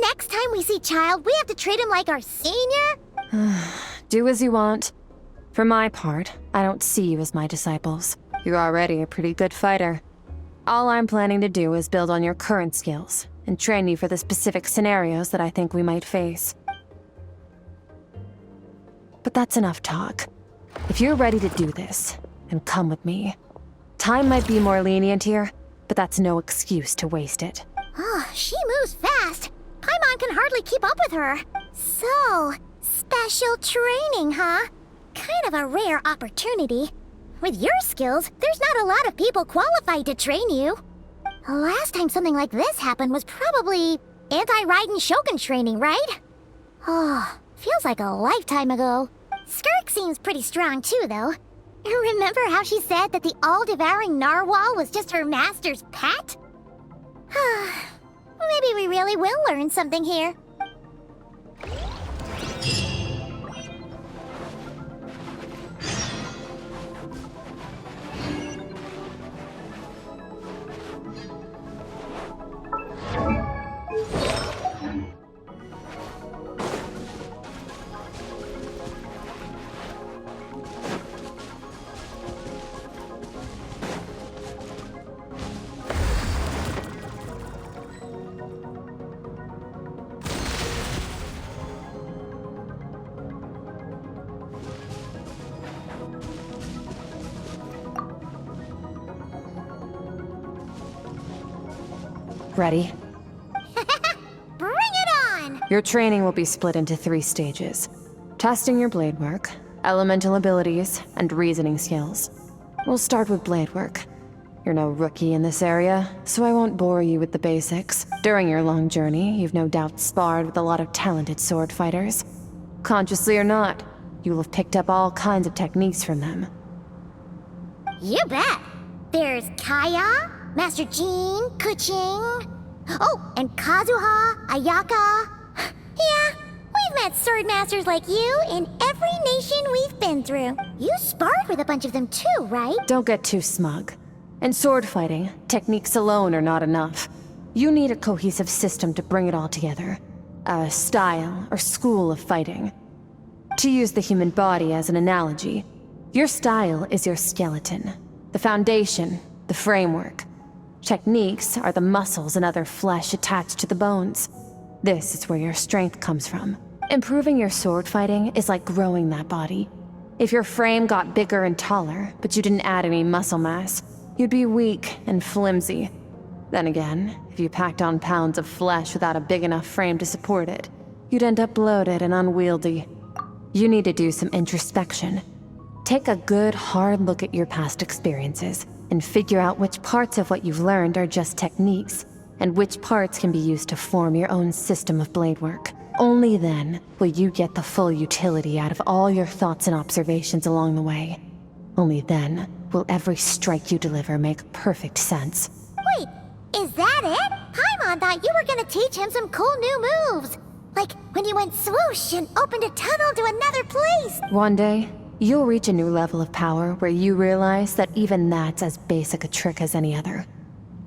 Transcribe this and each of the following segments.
next time we see Child, we have to treat him like our senior? Do as you want. For my part, I don't see you as my disciples. You're already a pretty good fighter. All I'm planning to do is build on your current skills and train you for the specific scenarios that I think we might face. But that's enough talk. If you're ready to do this, then come with me. Time might be more lenient here, but that's no excuse to waste it. Oh, she moves fast. Paimon can hardly keep up with her. So, special training, huh? Kind of a rare opportunity. With your skills, there's not a lot of people qualified to train you. The last time something like this happened was probably anti-Raiden Shogun training, right? Oh, feels like a lifetime ago. Skirk seems pretty strong too, though. Remember how she said that the all-devouring narwhal was just her master's pet? Maybe we really will learn something here. Ready? Bring it on! Your training will be split into 3 stages. Testing your blade work, elemental abilities, and reasoning skills. We'll start with blade work. You're no rookie in this area, so I won't bore you with the basics. During your long journey, you've no doubt sparred with a lot of talented sword fighters. Consciously or not, you'll have picked up all kinds of techniques from them. You bet! There's Kaya, Master Jean, Kuching... Oh, and Kazuha, Ayaka... Yeah, we've met sword masters like you in every nation we've been through. You sparred with a bunch of them too, right? Don't get too smug. In sword fighting, techniques alone are not enough. You need a cohesive system to bring it all together. A style or school of fighting. To use the human body as an analogy, your style is your skeleton, the foundation, the framework. Techniques are the muscles and other flesh attached to the bones. This is where your strength comes from. Improving your sword fighting is like growing that body. If your frame got bigger and taller, but you didn't add any muscle mass, you'd be weak and flimsy. Then again, if you packed on pounds of flesh without a big enough frame to support it, you'd end up bloated and unwieldy. You need to do some introspection. Take a good, hard look at your past experiences and figure out which parts of what you've learned are just techniques, and which parts can be used to form your own system of blade work. Only then will you get the full utility out of all your thoughts and observations along the way. Only then will every strike you deliver make perfect sense. Wait, is that it? Paimon thought you were gonna teach him some cool new moves. Like when you went swoosh and opened a tunnel to another place. One day, you'll reach a new level of power where you realize that even that's as basic a trick as any other.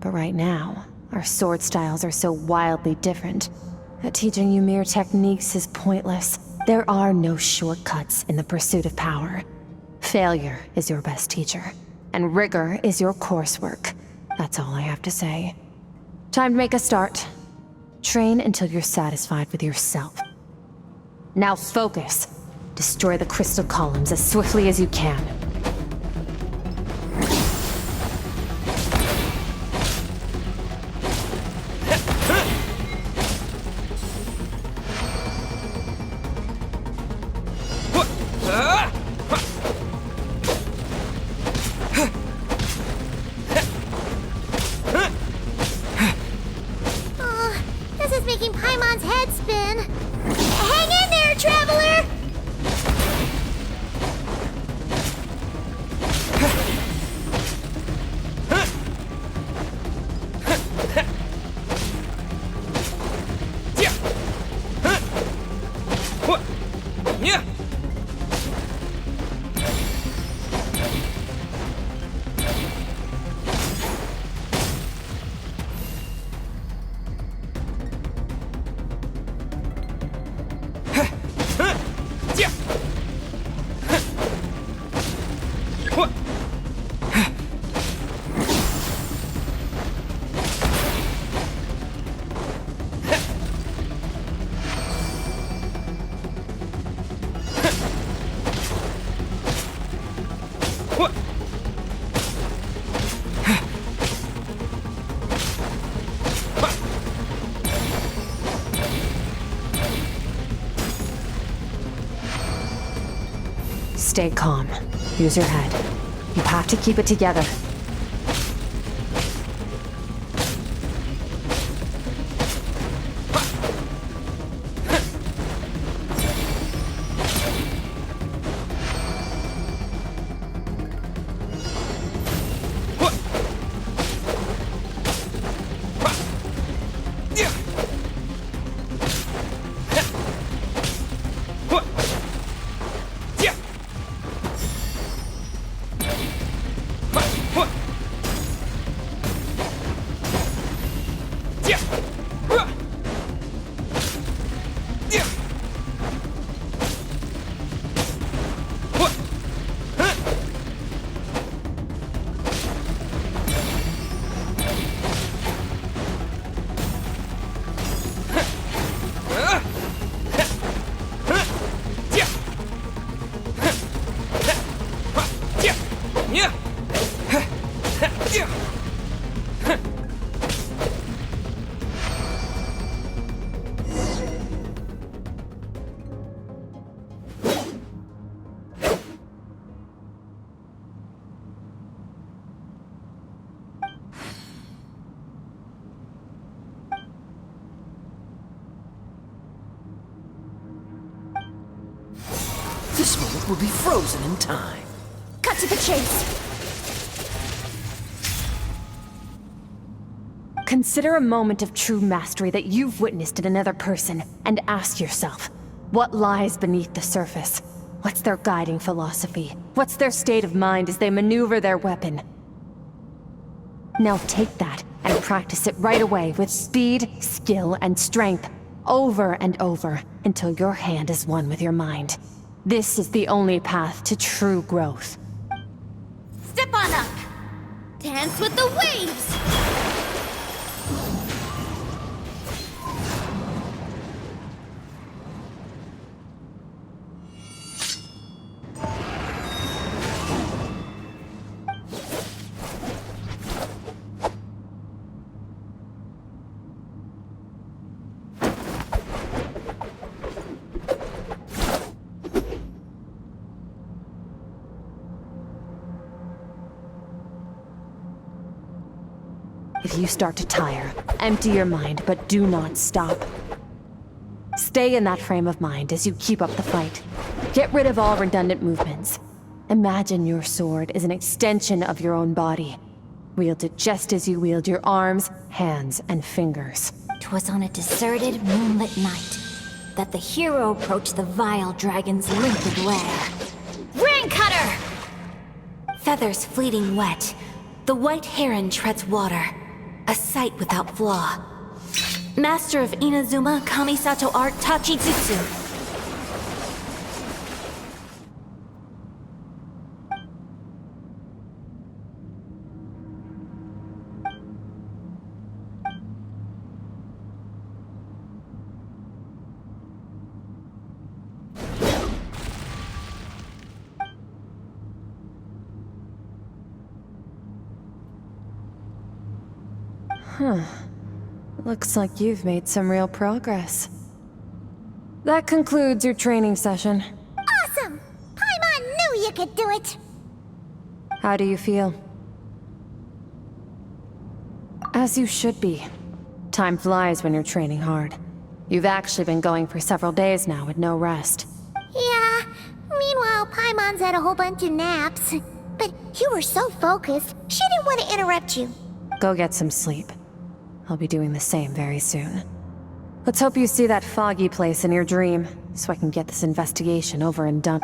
But right now, our sword styles are so wildly different that teaching you mere techniques is pointless. There are no shortcuts in the pursuit of power. Failure is your best teacher, and rigor is your coursework. That's all I have to say. Time to make a start. Train until you're satisfied with yourself. Now focus. Destroy the crystal columns as swiftly as you can. This is making Paimon's head spin. Hang in there, traveler! Stay calm. Use your head. You have to keep it together. This moment will be frozen in time. Cut to the chase. Consider a moment of true mastery that you've witnessed in another person, and ask yourself, what lies beneath the surface? What's their guiding philosophy? What's their state of mind as they maneuver their weapon? Now take that and practice it right away with speed, skill, and strength, over and over, until your hand is one with your mind. This is the only path to true growth. Step on up. Dance with the waves. If you start to tire, empty your mind, but do not stop. Stay in that frame of mind as you keep up the fight. Get rid of all redundant movements. Imagine your sword is an extension of your own body. Wield it just as you wield your arms, hands, and fingers. 'Twas on a deserted, moonlit night that the hero approached the vile dragon's limpid lair. Ring cutter! Feathers fleeting wet, the white heron treads water, a sight without flaw. Master of Inazuma Kamisato art Tachijutsu. Looks like you've made some real progress. That concludes your training session. Awesome! Paimon knew you could do it. How do you feel? As you should be. Time flies when you're training hard. You've actually been going for several days now with no rest. Yeah, meanwhile Paimon's had a whole bunch of naps. But you were so focused, she didn't want to interrupt you. Go get some sleep. I'll be doing the same very soon. Let's hope you see that foggy place in your dream, so I can get this investigation over and done.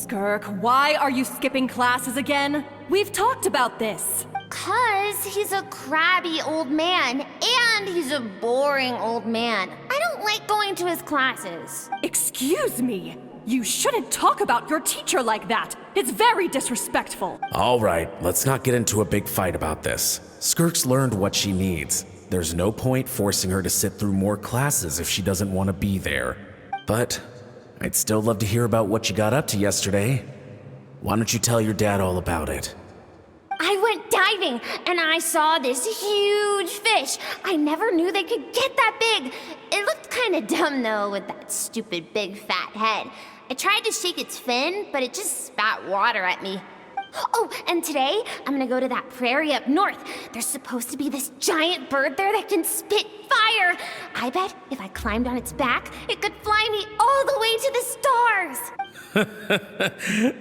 Skirk, why are you skipping classes again? We've talked about this. 'Cause he's a crabby old man, and he's a boring old man. I don't like going to his classes. Excuse me. You shouldn't talk about your teacher like that. It's very disrespectful. All right, let's not get into a big fight about this. Skirk's learned what she needs. There's no point forcing her to sit through more classes if she doesn't want to be there. But I'd still love to hear about what you got up to yesterday. Why don't you tell your dad all about it? I went diving, and I saw this huge fish. I never knew they could get that big. It looked kinda dumb, though, with that stupid big fat head. I tried to shake its fin, but it just spat water at me. Oh, and today, I'm gonna go to that prairie up north. There's supposed to be this giant bird there that can spit fire. I bet if I climbed on its back, it could fly me all the way to the stars.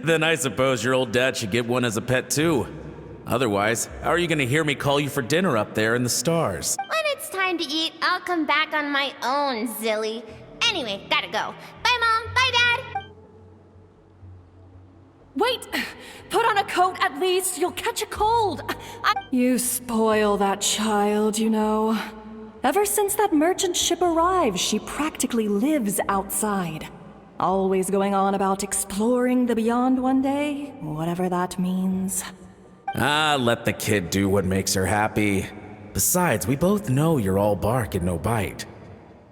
Then I suppose your old dad should get one as a pet too. Otherwise, how are you gonna hear me call you for dinner up there in the stars? When it's time to eat, I'll come back on my own, Zilly. Anyway, gotta go. Bye, Mom. Bye, Dad. Wait! Put on a coat at least. You'll catch a cold. You spoil that child, you know. Ever since that merchant ship arrived, she practically lives outside. Always going on about exploring the beyond one day, whatever that means. Let the kid do what makes her happy. Besides, we both know you're all bark and no bite.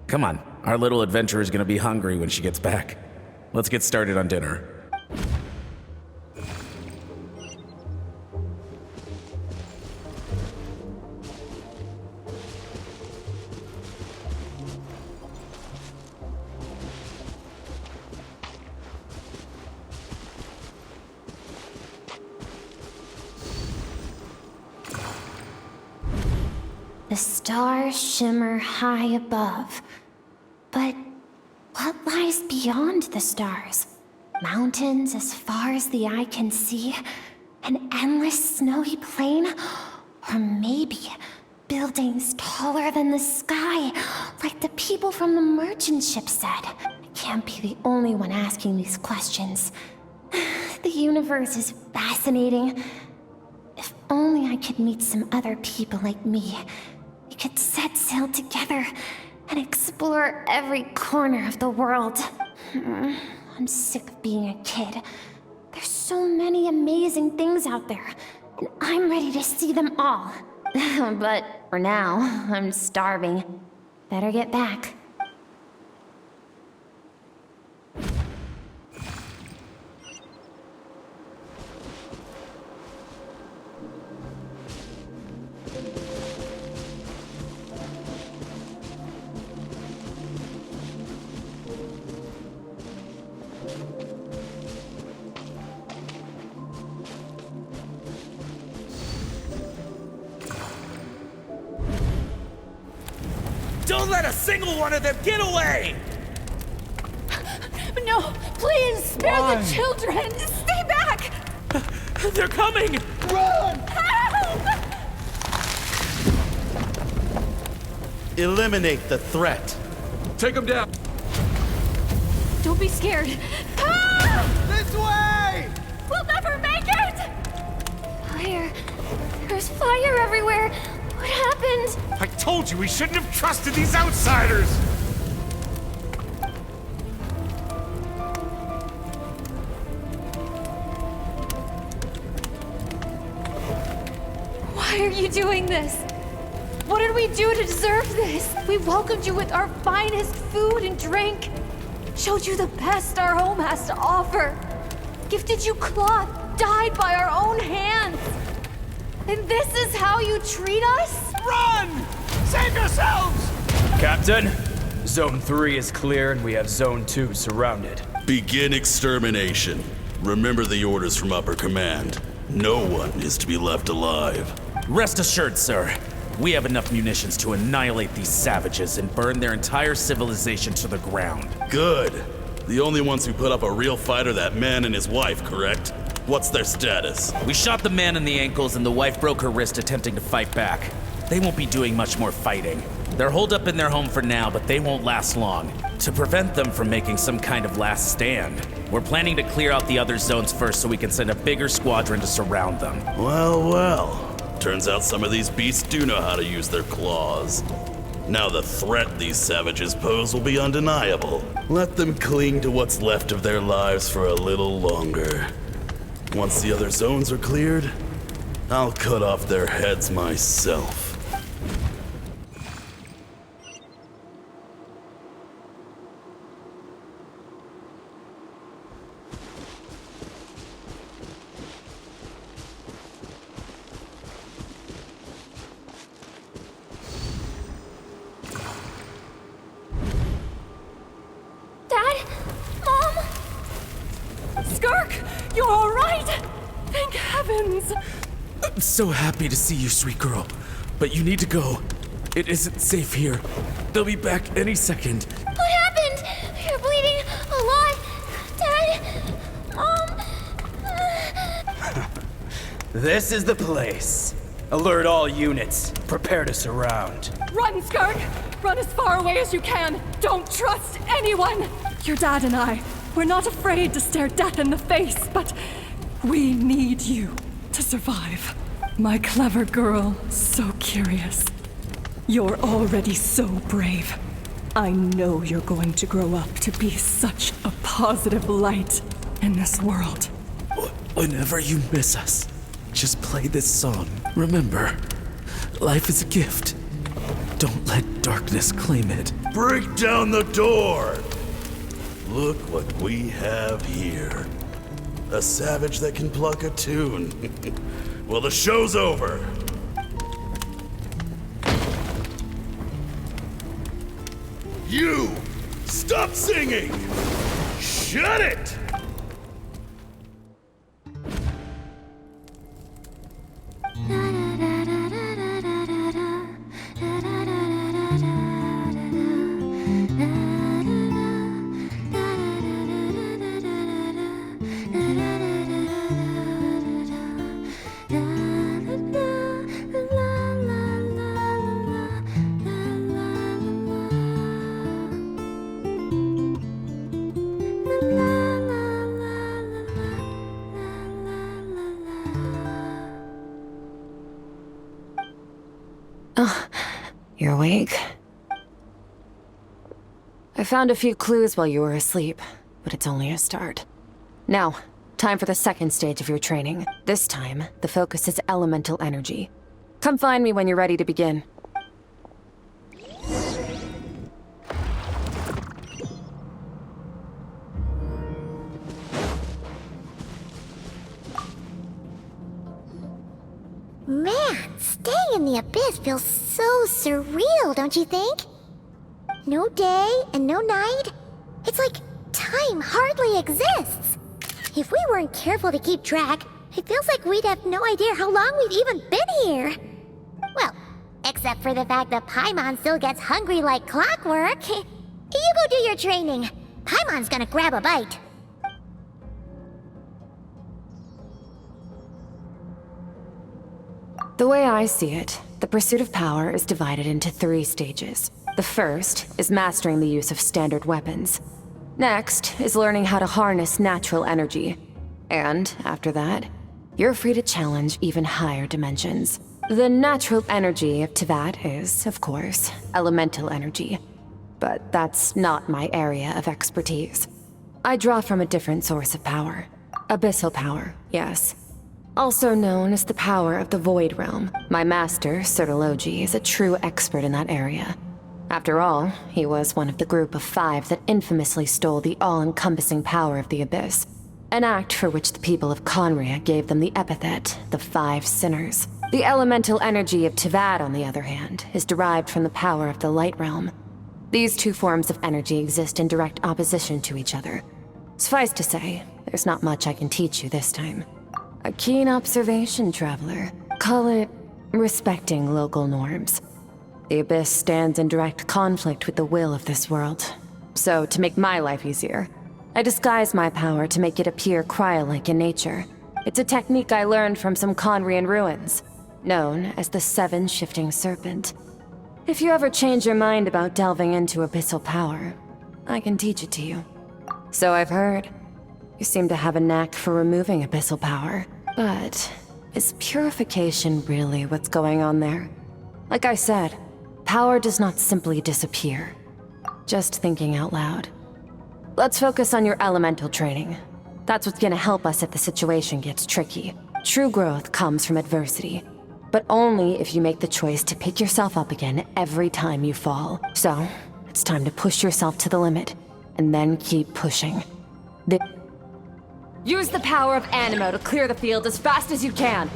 Come on, our little adventurer is gonna be hungry when she gets back. Let's get started on dinner. The stars shimmer high above. But what lies beyond the stars? Mountains as far as the eye can see? An endless snowy plain? Or maybe buildings taller than the sky, like the people from the merchant ship said? I can't be the only one asking these questions. The universe is fascinating. If only I could meet some other people like me. We could set sail together and explore every corner of the world. I'm sick of being a kid. There's so many amazing things out there, and I'm ready to see them all. But for now, I'm starving. Better get back. Don't let a single one of them get away! No, please, spare the children! Stay back! They're coming! Run! Help! Eliminate the threat. Take them down! Don't be scared. Ah! This way! We'll never make it! Fire. There's fire everywhere. What happened? I told you we shouldn't have trusted these outsiders! Why are you doing this? What did we do to deserve this? We welcomed you with our finest food and drink. Showed you the best our home has to offer. Gifted you cloth dyed by our own hands. And this is how you treat us? Run! Save yourselves! Captain, Zone 3 is clear and we have Zone 2 surrounded. Begin extermination. Remember the orders from upper command. No one is to be left alive. Rest assured, sir. We have enough munitions to annihilate these savages and burn their entire civilization to the ground. Good. The only ones who put up a real fight are that man and his wife, correct? What's their status? We shot the man in the ankles and the wife broke her wrist attempting to fight back. They won't be doing much more fighting. They're holed up in their home for now, but they won't last long. To prevent them from making some kind of last stand, we're planning to clear out the other zones first so we can send a bigger squadron to surround them. Well, well. Turns out some of these beasts do know how to use their claws. Now the threat these savages pose will be undeniable. Let them cling to what's left of their lives for a little longer. Once the other zones are cleared, I'll cut off their heads myself. Dad? Mom? Skirk, you're all right? Thank heavens. I'm so happy to see you, sweet girl. But you need to go. It isn't safe here. They'll be back any second. What happened? You're bleeding a lot. Dad? Mom? This is the place. Alert all units. Prepare to surround. Run, Skirk! Run as far away as you can. Don't trust anyone. Your dad and I, we're not afraid to stare death in the face, but we need you to survive. My clever girl, so curious. You're already so brave. I know you're going to grow up to be such a positive light in this world. Whenever you miss us, just play this song. Remember, life is a gift. Don't let darkness claim it. Break down the door! Look what we have here. A savage that can pluck a tune. Well, the show's over. You! Stop singing! Shut it! You're awake? I found a few clues while you were asleep, but it's only a start. Now, time for the second stage of your training. This time, the focus is elemental energy. Come find me when you're ready to begin. Man, staying in the abyss feels so surreal, don't you think? No day and no night. It's like time hardly exists. If we weren't careful to keep track, it feels like we'd have no idea how long we've even been here. Well, except for the fact that Paimon still gets hungry like clockwork. You go do your training. Paimon's gonna grab a bite. The way I see it, the pursuit of power is divided into 3 stages. The first is mastering the use of standard weapons. Next is learning how to harness natural energy. And after that, you're free to challenge even higher dimensions. The natural energy of Teyvat is, of course, elemental energy. But that's not my area of expertise. I draw from a different source of power. Abyssal power, yes. Also known as the power of the Void Realm. My master, Sertologi, is a true expert in that area. After all, he was one of the group of 5 that infamously stole the all-encompassing power of the Abyss. An act for which the people of Conria gave them the epithet, the 5 Sinners. The elemental energy of Teyvat, on the other hand, is derived from the power of the Light Realm. These 2 forms of energy exist in direct opposition to each other. Suffice to say, there's not much I can teach you this time. A keen observation, traveler. Call it respecting local norms. The Abyss stands in direct conflict with the will of this world. So, to make my life easier, I disguise my power to make it appear cryo-like in nature. It's a technique I learned from some Conrian ruins, known as the 7 Shifting Serpent. If you ever change your mind about delving into abyssal power, I can teach it to you. So I've heard. You seem to have a knack for removing abyssal power. But is purification really what's going on there? Like I said, power does not simply disappear. Just thinking out loud. Let's focus on your elemental training. That's what's gonna help us if the situation gets tricky. True growth comes from adversity, but only if you make the choice to pick yourself up again every time you fall. So, it's time to push yourself to the limit, and then keep pushing. Use the power of Animo to clear the field as fast as you can.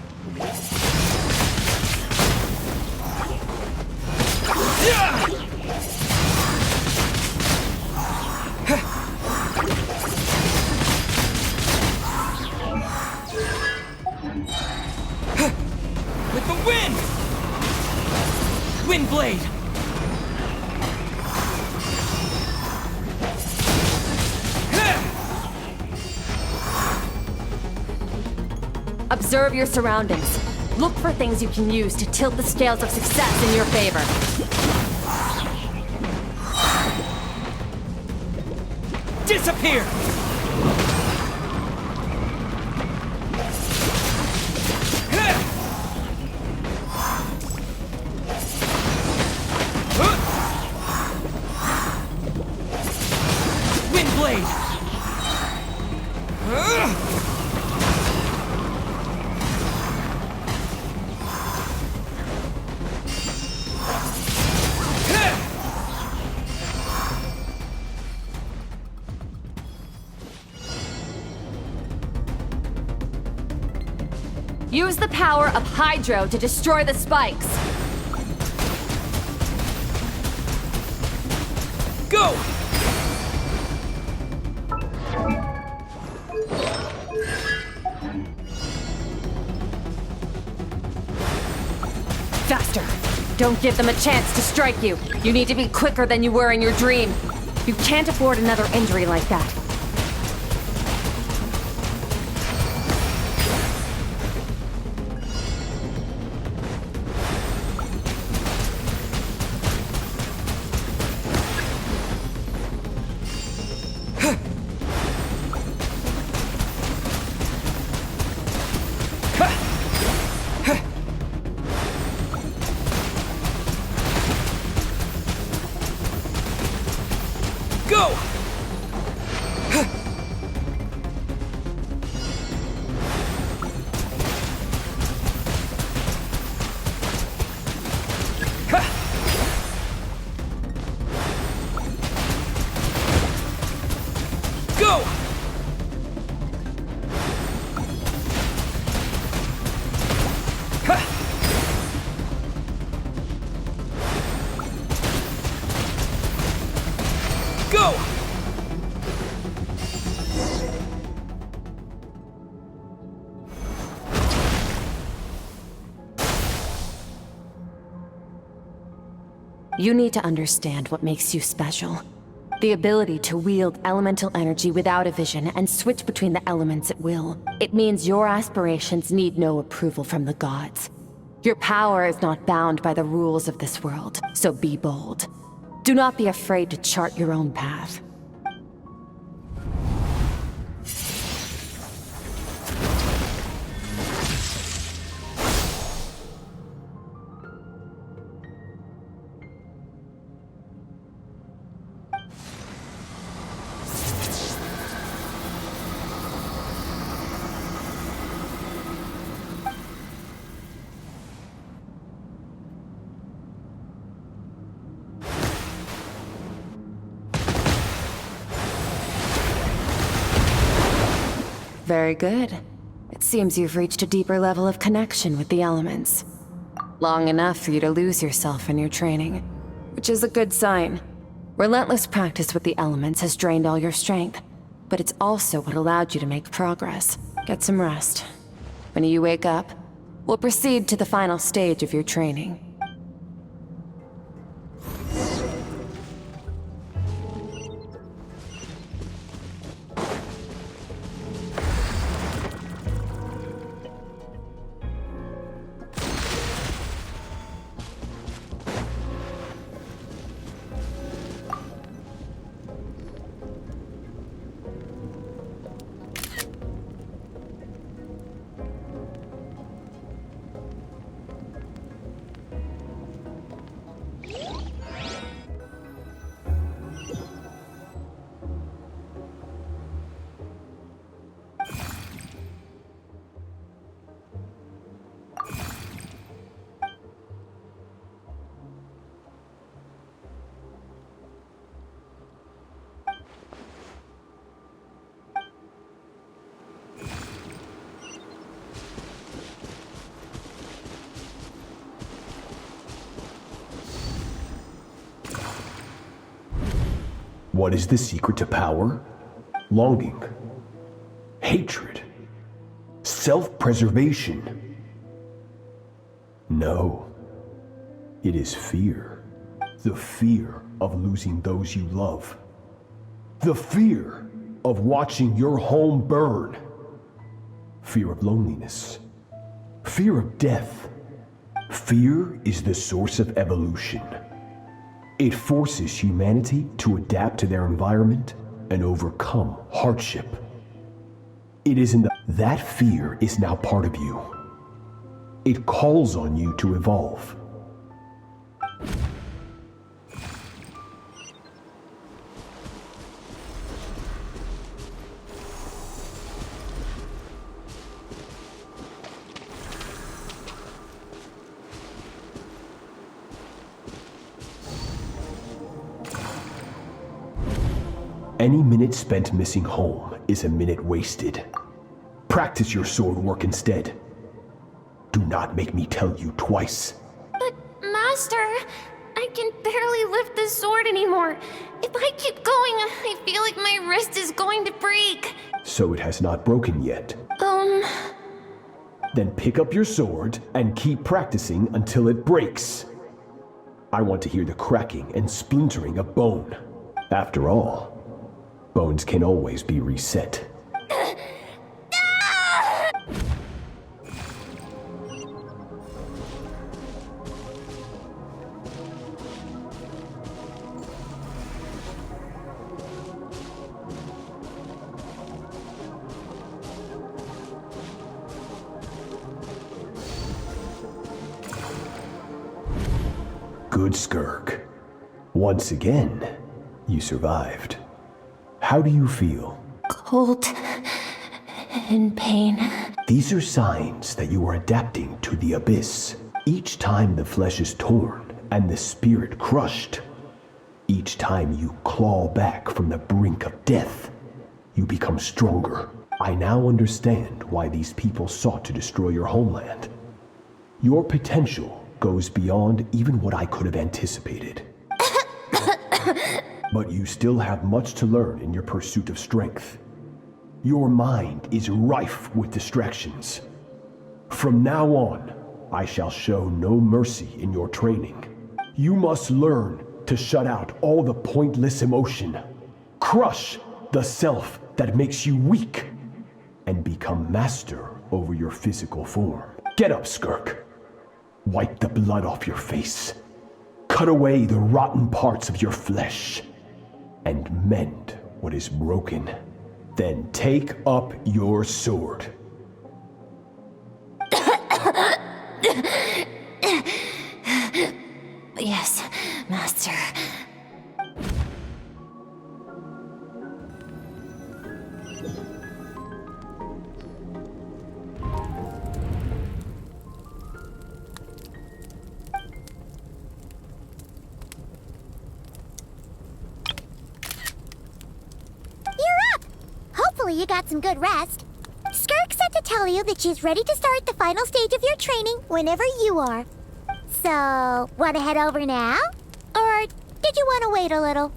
With the wind! Windblade! Observe your surroundings. Look for things you can use to tilt the scales of success in your favor. Disappear! Windblade! Use the power of Hydro to destroy the spikes. Go! Faster! Don't give them a chance to strike you. You need to be quicker than you were in your dream. You can't afford another injury like that. Go! Go! Go! You need to understand what makes you special. The ability to wield elemental energy without a vision and switch between the elements at will. It means your aspirations need no approval from the gods. Your power is not bound by the rules of this world, so be bold. Do not be afraid to chart your own path. Very good. It seems you've reached a deeper level of connection with the elements. Long enough for you to lose yourself in your training, which is a good sign. Relentless practice with the elements has drained all your strength, but it's also what allowed you to make progress. Get some rest. When you wake up, we'll proceed to the final stage of your training. What is the secret to power? Longing, hatred, self-preservation. No, it is fear. The fear of losing those you love. The fear of watching your home burn. Fear of loneliness. Fear of death. Fear is the source of evolution. It forces humanity to adapt to their environment and overcome hardship. It is in that fear is now part of you. It calls on you to evolve. Any minute spent missing home is a minute wasted. Practice your sword work instead. Do not make me tell you twice. But, Master, I can barely lift the sword anymore. If I keep going, I feel like my wrist is going to break. So it has not broken yet. Then pick up your sword and keep practicing until it breaks. I want to hear the cracking and splintering of bone. After all, bones can always be reset. Good, Skirk. Once again, you survived. How do you feel? Cold and pain. These are signs that you are adapting to the abyss. Each time the flesh is torn and the spirit crushed, each time you claw back from the brink of death, you become stronger. I now understand why these people sought to destroy your homeland. Your potential goes beyond even what I could have anticipated. But you still have much to learn in your pursuit of strength. Your mind is rife with distractions. From now on, I shall show no mercy in your training. You must learn to shut out all the pointless emotion, crush the self that makes you weak, and become master over your physical form. Get up, Skirk. Wipe the blood off your face. Cut away the rotten parts of your flesh. And mend what is broken. Then take up your sword. Yes, Master. Hopefully you got some good rest. Skirk said to tell you that she's ready to start the final stage of your training whenever you are. So, want to head over now? Or did you want to wait a little?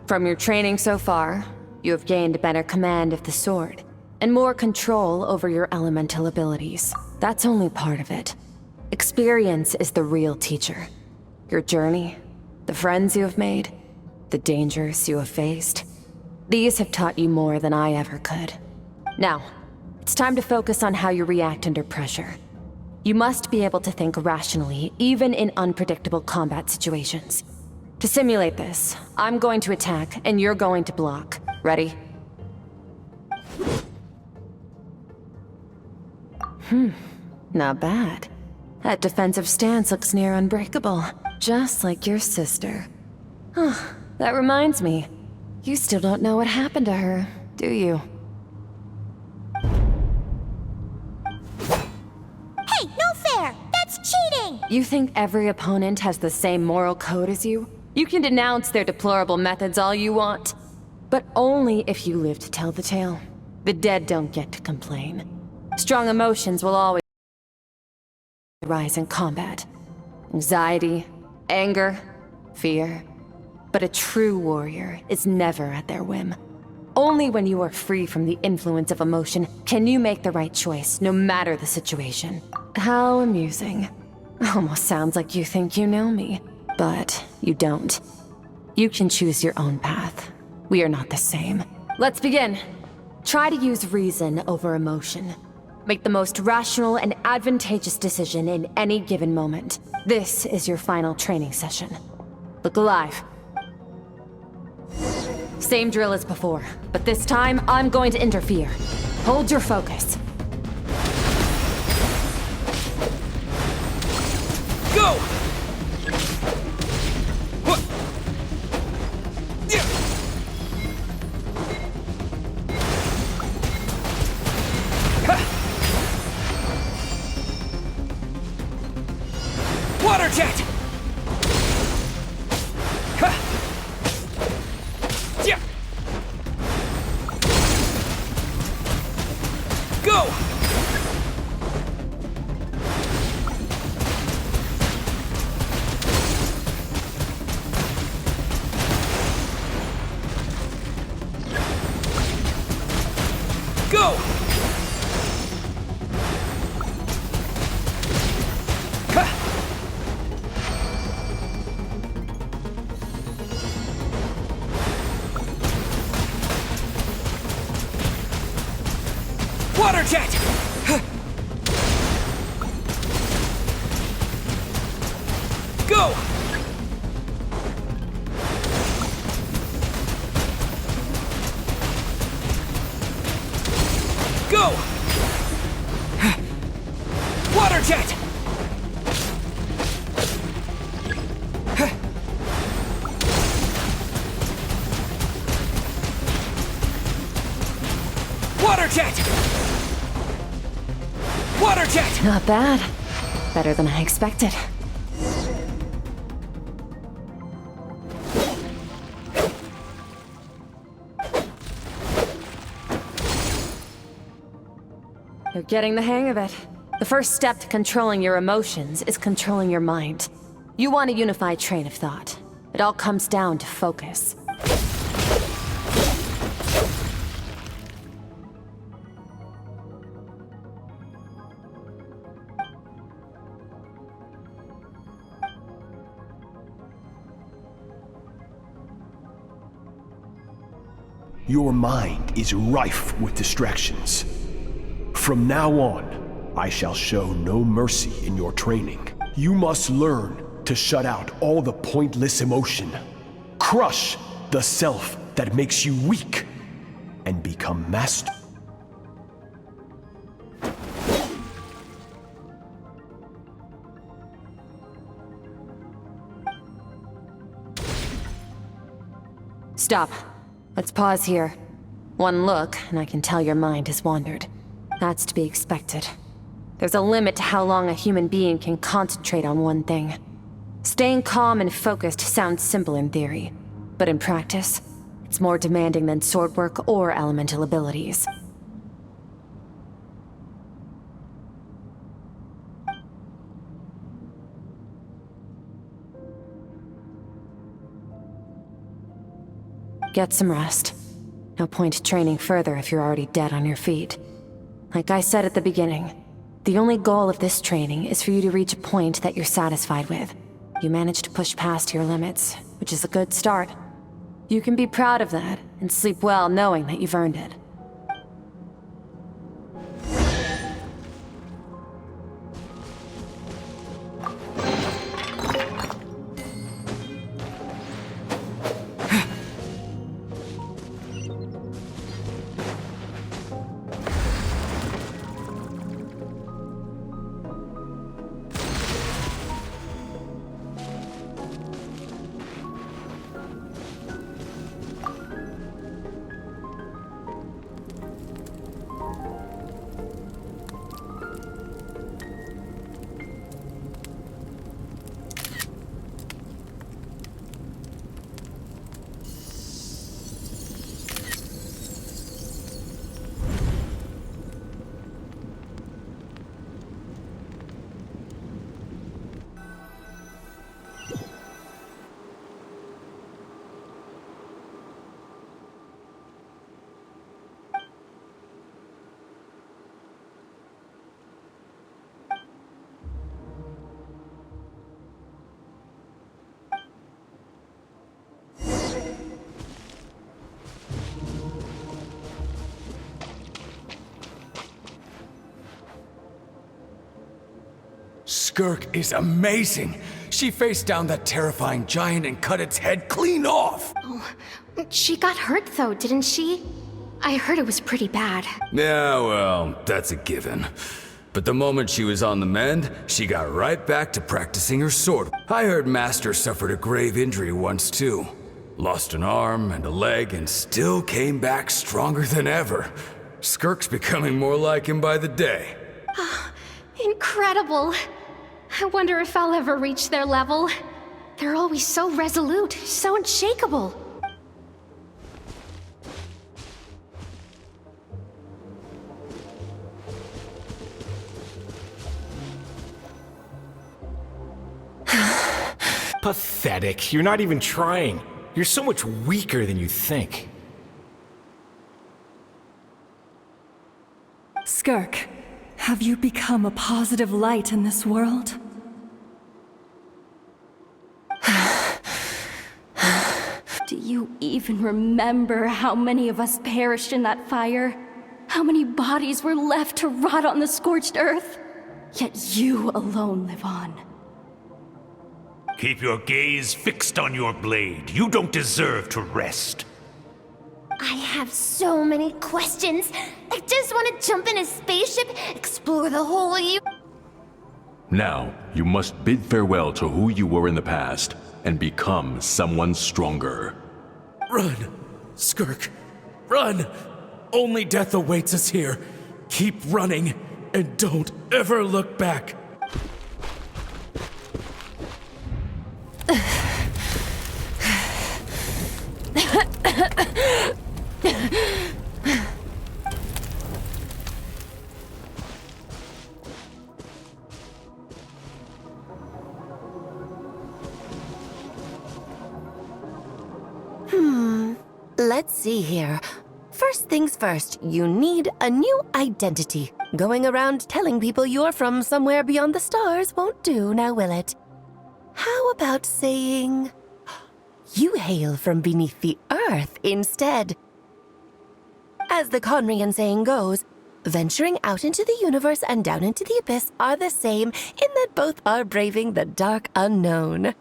From your training so far, you have gained better command of the sword, and more control over your elemental abilities. That's only part of it. Experience is the real teacher. Your journey, the friends you have made, the dangers you have faced. These have taught you more than I ever could. Now, it's time to focus on how you react under pressure. You must be able to think rationally, even in unpredictable combat situations. To simulate this, I'm going to attack, and you're going to block. Ready? Not bad. That defensive stance looks near unbreakable. Just like your sister. Huh, that reminds me. You still don't know what happened to her, do you? Hey, no fair! That's cheating! You think every opponent has the same moral code as you? You can denounce their deplorable methods all you want, but only if you live to tell the tale. The dead don't get to complain. Strong emotions will always rise in combat. Anxiety, anger, fear. But a true warrior is never at their whim. Only when you are free from the influence of emotion can you make the right choice, no matter the situation. How amusing. Almost sounds like you think you know me, but you don't. You can choose your own path. We are not the same. Let's begin. Try to use reason over emotion. Make the most rational and advantageous decision in any given moment. This is your final training session. Look alive. Same drill as before, but this time I'm going to interfere. Hold your focus. Go! What? Yeah. Water jet! Yeah. Go! Go! Water jet! Go! Go! Water jet! Water jet! Water jet! Not bad. Better than I expected. You're getting the hang of it. The first step to controlling your emotions is controlling your mind. You want a unified train of thought. It all comes down to focus. Your mind is rife with distractions. From now on, I shall show no mercy in your training. You must learn to shut out all the pointless emotion. Crush the self that makes you weak, and become master. Stop. Let's pause here. One look, and I can tell your mind has wandered. That's to be expected. There's a limit to how long a human being can concentrate on one thing. Staying calm and focused sounds simple in theory, but in practice, it's more demanding than sword work or elemental abilities. Get some rest. No point training further if you're already dead on your feet. Like I said at the beginning, the only goal of this training is for you to reach a point that you're satisfied with. You managed to push past your limits, which is a good start. You can be proud of that, and sleep well knowing that you've earned it. Skirk is amazing. She faced down that terrifying giant and cut its head clean off. She got hurt though, didn't she? I heard it was pretty bad. Yeah, well, that's a given. But the moment she was on the mend, she got right back to practicing her sword. I heard Master suffered a grave injury once too. Lost an arm and a leg and still came back stronger than ever. Skirk's becoming more like him by the day. Incredible. I wonder if I'll ever reach their level. They're always so resolute, so unshakable. Pathetic. You're not even trying. You're so much weaker than you think. Skirk, have you become a positive light in this world? Do you even remember how many of us perished in that fire? How many bodies were left to rot on the scorched earth? Yet you alone live on. Keep your gaze fixed on your blade. You don't deserve to rest. I have so many questions. I just want to jump in a spaceship, explore the whole Now, you must bid farewell to who you were in the past and become someone stronger. Run! Skirk, run! Only death awaits us here. Keep running, and don't ever look back. Let's see here. First things first, you need a new identity. Going around telling people you're from somewhere beyond the stars won't do, now will it? How about saying you hail from beneath the earth instead? As the Conrian saying goes, venturing out into the universe and down into the abyss are the same in that both are braving the dark unknown.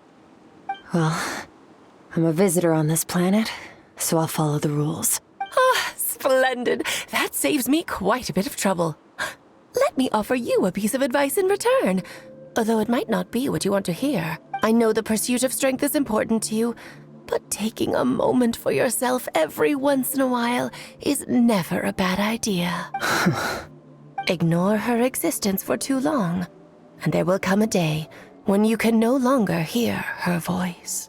Well, I'm a visitor on this planet, so I'll follow the rules. Ah, splendid. That saves me quite a bit of trouble. Let me offer you a piece of advice in return, although it might not be what you want to hear. I know the pursuit of strength is important to you, but taking a moment for yourself every once in a while is never a bad idea. Ignore her existence for too long, and there will come a day when you can no longer hear her voice.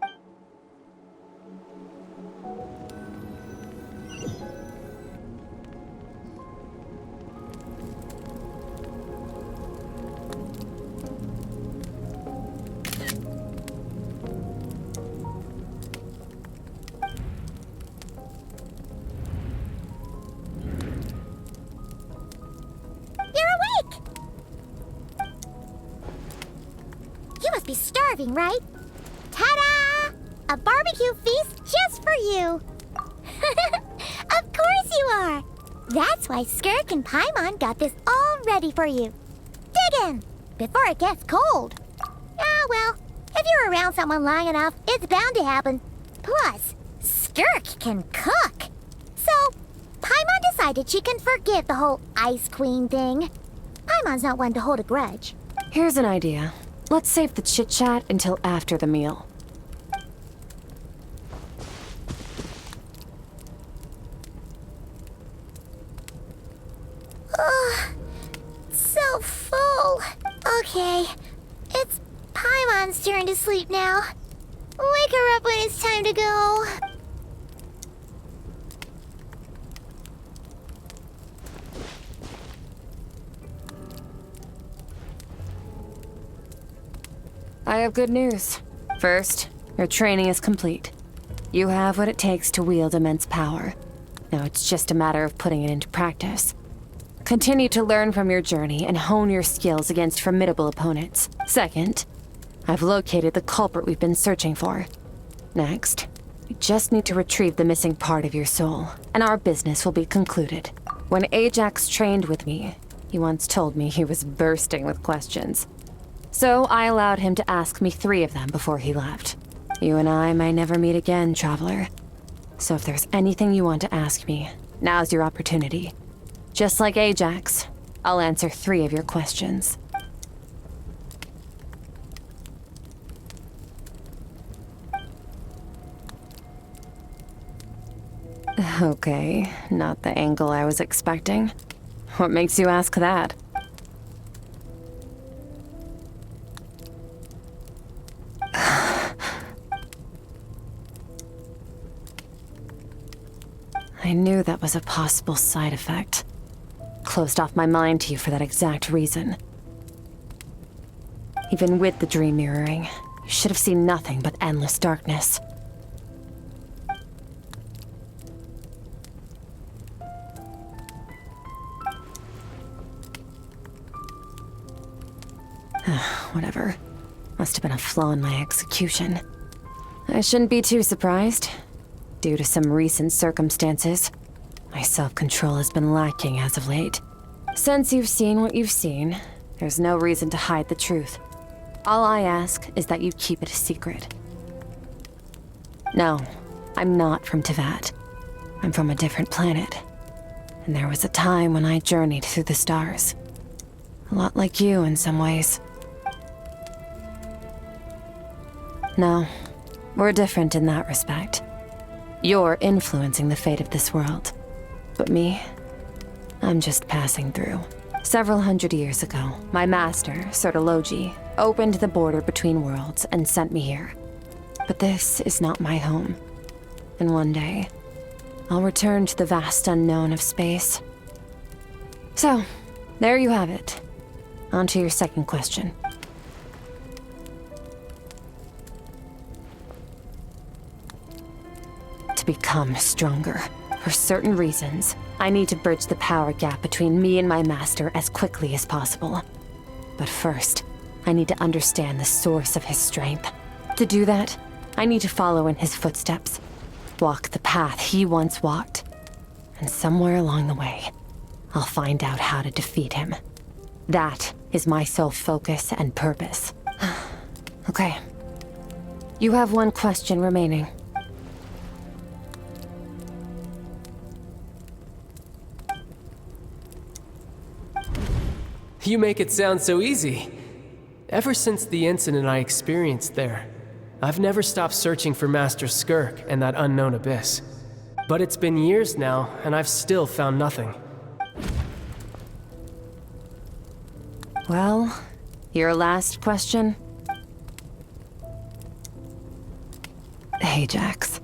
Be starving, right? Ta-da! A barbecue feast just for you! Of course you are! That's why Skirk and Paimon got this all ready for you. Dig in, before it gets cold. Ah, well, if you're around someone long enough, it's bound to happen. Plus, Skirk can cook. So, Paimon decided she can forgive the whole Ice Queen thing. Paimon's not one to hold a grudge. Here's an idea. Let's save the chit-chat until after the meal. Oh, so full. Okay, it's Paimon's turn to sleep now. Wake her up when it's time to go. I have good news. First, your training is complete. You have what it takes to wield immense power. Now it's just a matter of putting it into practice. Continue to learn from your journey and hone your skills against formidable opponents. Second, I've located the culprit we've been searching for. Next, you just need to retrieve the missing part of your soul, and our business will be concluded. When Ajax trained with me, he once told me he was bursting with questions. So I allowed him to ask me 3 of them before he left. You and I may never meet again, Traveler. So if there's anything you want to ask me, now's your opportunity. Just like Ajax, I'll answer 3 of your questions. Okay, not the angle I was expecting. What makes you ask that? I knew that was a possible side effect. Closed off my mind to you for that exact reason. Even with the dream mirroring, you should have seen nothing but endless darkness. Whatever. Must have been a flaw in my execution. I shouldn't be too surprised. Due to some recent circumstances, my self-control has been lacking as of late. Since you've seen what you've seen, there's no reason to hide the truth. All I ask is that you keep it a secret. No, I'm not from Tevat. I'm from a different planet. And there was a time when I journeyed through the stars. A lot like you in some ways. No, we're different in that respect. You're influencing the fate of this world. But me, I'm just passing through. Several hundred years ago, my master, Sertologi, opened the border between worlds and sent me here. But this is not my home. And one day, I'll return to the vast unknown of space. So, there you have it. On to your second question. To become stronger, for certain reasons, I need to bridge the power gap between me and my master as quickly as possible. But first, I need to understand the source of his strength. To do that, I need to follow in his footsteps, walk the path he once walked. And somewhere along the way, I'll find out how to defeat him. That is my sole focus and purpose. Okay. You have one question remaining. You make it sound so easy. Ever since the incident I experienced there, I've never stopped searching for Master Skirk and that unknown abyss. But it's been years now, and I've still found nothing. Well, your last question? Ajax.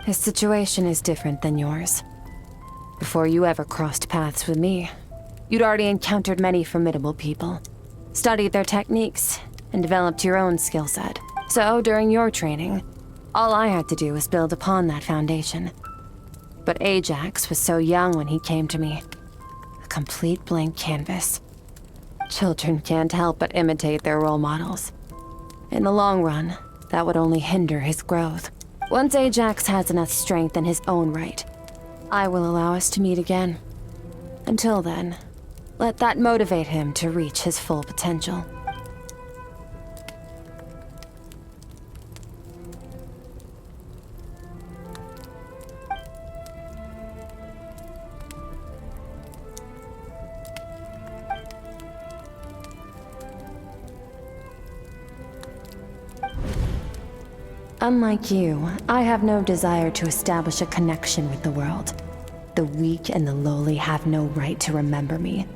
His situation is different than yours. Before you ever crossed paths with me, you'd already encountered many formidable people, studied their techniques, and developed your own skill set. So, during your training, all I had to do was build upon that foundation. But Ajax was so young when he came to me. A complete blank canvas. Children can't help but imitate their role models. In the long run, that would only hinder his growth. Once Ajax has enough strength in his own right, I will allow us to meet again. Until then, let that motivate him to reach his full potential. Unlike you, I have no desire to establish a connection with the world. The weak and the lowly have no right to remember me.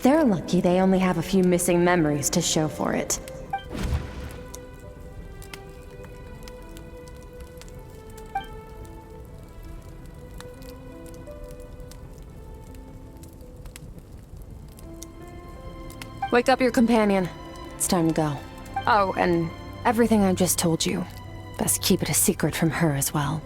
They're lucky they only have a few missing memories to show for it. Wake up your companion. It's time to go. Oh, and everything I just told you, best keep it a secret from her as well.